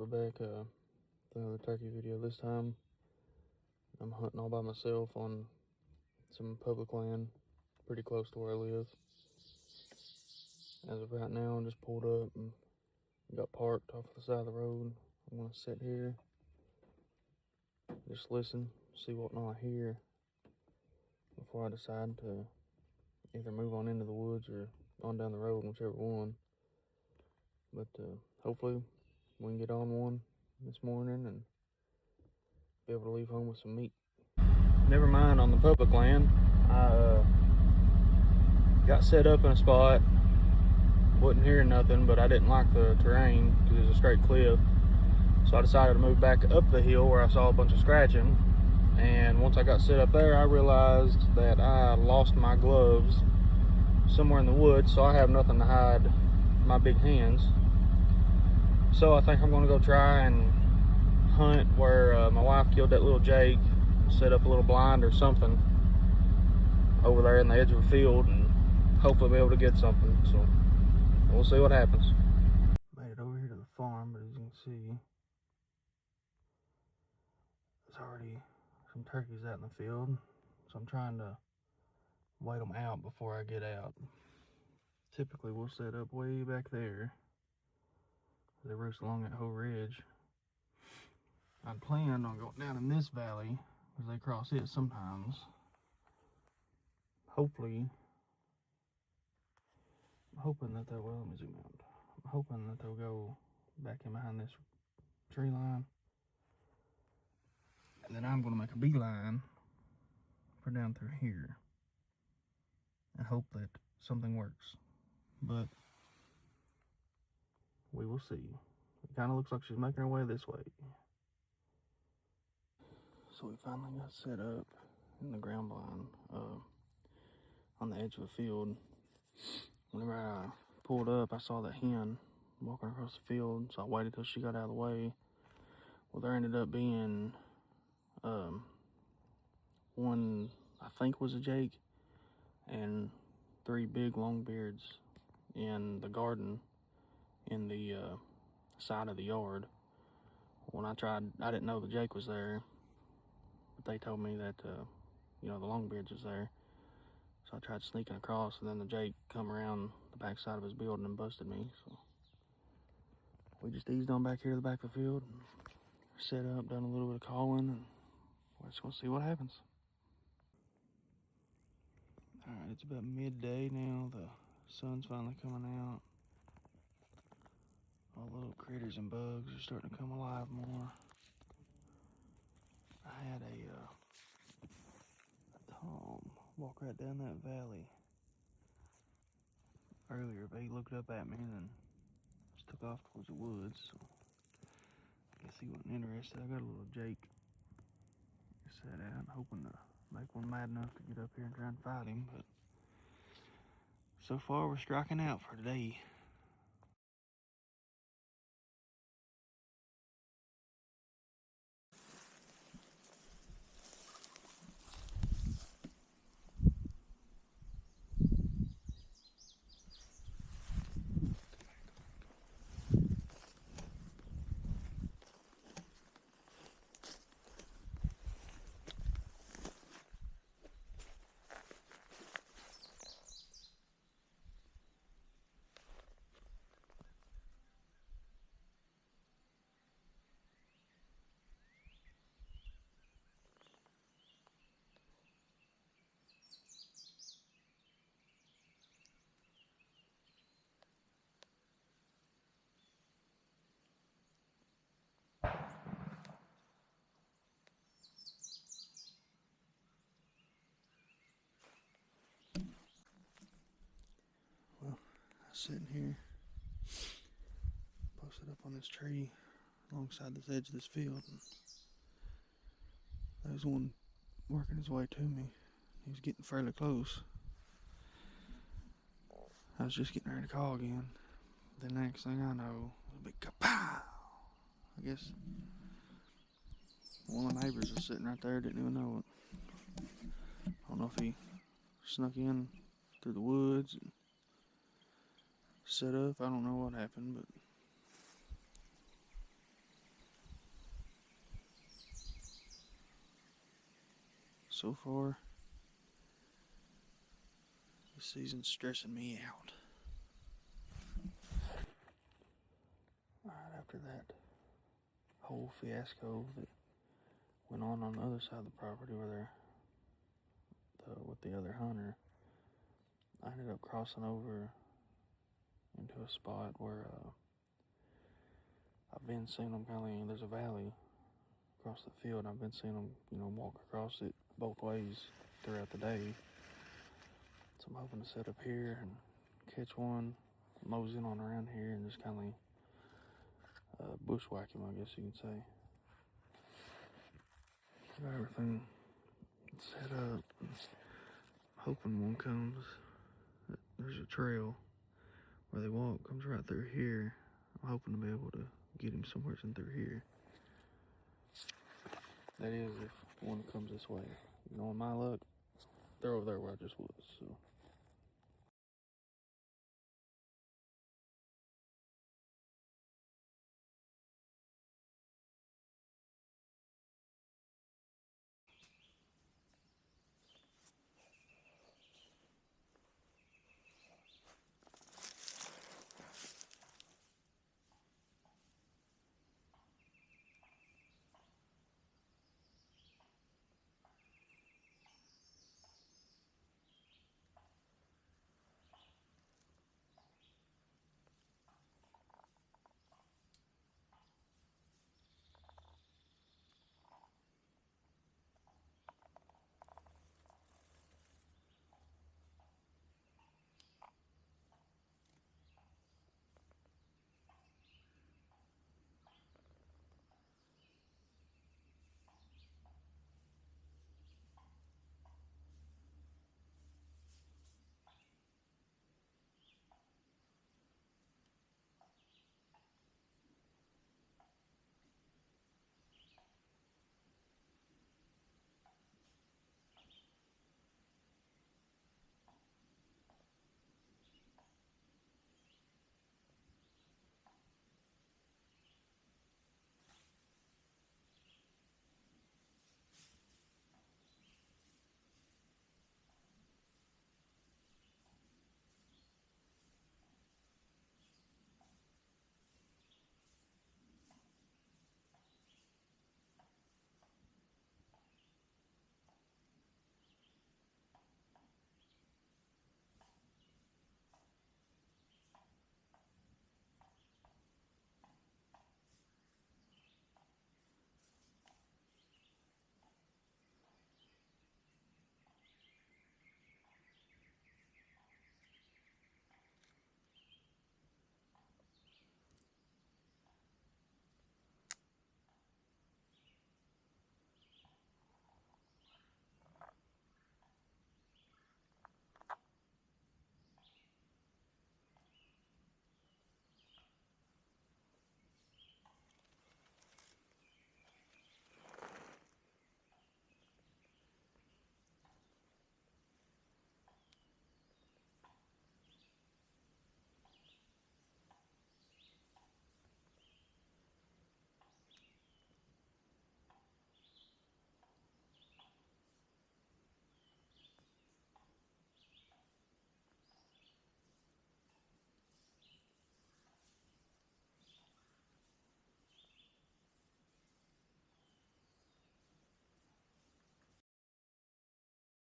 started back the other turkey video. This time I'm hunting all by myself on some public land pretty close to where I live. As of right now, I just pulled up and got parked off the side of the road. I'm gonna sit here, just listen, see what I hear before I decide to either move on into the woods or on down the road, whichever one. But hopefully we can get on one this morning and be able to leave home with some meat. Never mind on the public land. I got set up in a spot, wasn't hearing nothing, but I didn't like the terrain because it was a straight cliff. So I decided to move back up the hill where I saw a bunch of scratching. And once I got set up there, I realized that I lost my gloves somewhere in the woods, so I have nothing to hide my big hands. So I think I'm gonna go try and hunt where my wife killed that little Jake, set up a little blind or something over there in the edge of a field, and hopefully be able to get something. So we'll see what happens. Made it over here to the farm, but as you can see, there's already some turkeys out in the field, so I'm trying to wait them out before I get out. Typically we'll set up way back there. They roost along that whole ridge. I'd planned on going down in this valley because they cross it sometimes. Hopefully, I'm hoping that they'll, well, let me zoom out. I'm hoping that they'll go back in behind this tree line. And then I'm going to make a beeline for down through here and hope that something works. But we will see. It kind of looks like she's making her way this way. So we finally got set up in the ground blind on the edge of a field. Whenever I pulled up, I saw that hen walking across the field, so I waited till she got out of the way. Well, there ended up being one, I think was a Jake, and 3 big long beards in the garden in the side of the yard. When I tried, I didn't know the Jake was there, but they told me that you know, the long beards was there. So I tried sneaking across, and then the Jake come around the back side of his building and busted me. So we just eased on back here to the back of the field and set up, done a little bit of calling, and we're just gonna see what happens. All right, it's about midday now. The sun's finally coming out. All the little critters and bugs are starting to come alive more. I had a Tom walk right down that valley earlier, but he looked up at me and then just took off towards the woods. So I guess he wasn't interested. I got a little Jake set out, hoping to make one mad enough to get up here and try and fight him, but so far we're striking out for today. Well, I was sitting here, posted up on this tree alongside this edge of this field, and there was one working his way to me. He was getting fairly close. I was just getting ready to call again. The next thing I know, a big kapow! I guess one of my neighbors was sitting right there, didn't even know it. I don't know if he snuck in through the woods and set up. I don't know what happened, but So far, this season's stressing me out. Alright, after that whole fiasco that went on the other side of the property where with the other hunter, I ended up crossing over into a spot where I've been seeing them there's a valley across the field, and I've been seeing them, walk across it both ways throughout the day. So I'm hoping to set up here and catch one, moseying on around here, and just bushwhack him, I guess you can say. Got everything set up. Hoping one comes. There's a trail where they walk, comes right through here. I'm hoping to be able to get him somewhere in through here. That is, if one comes this way. In my luck, they're over there where I just was, so.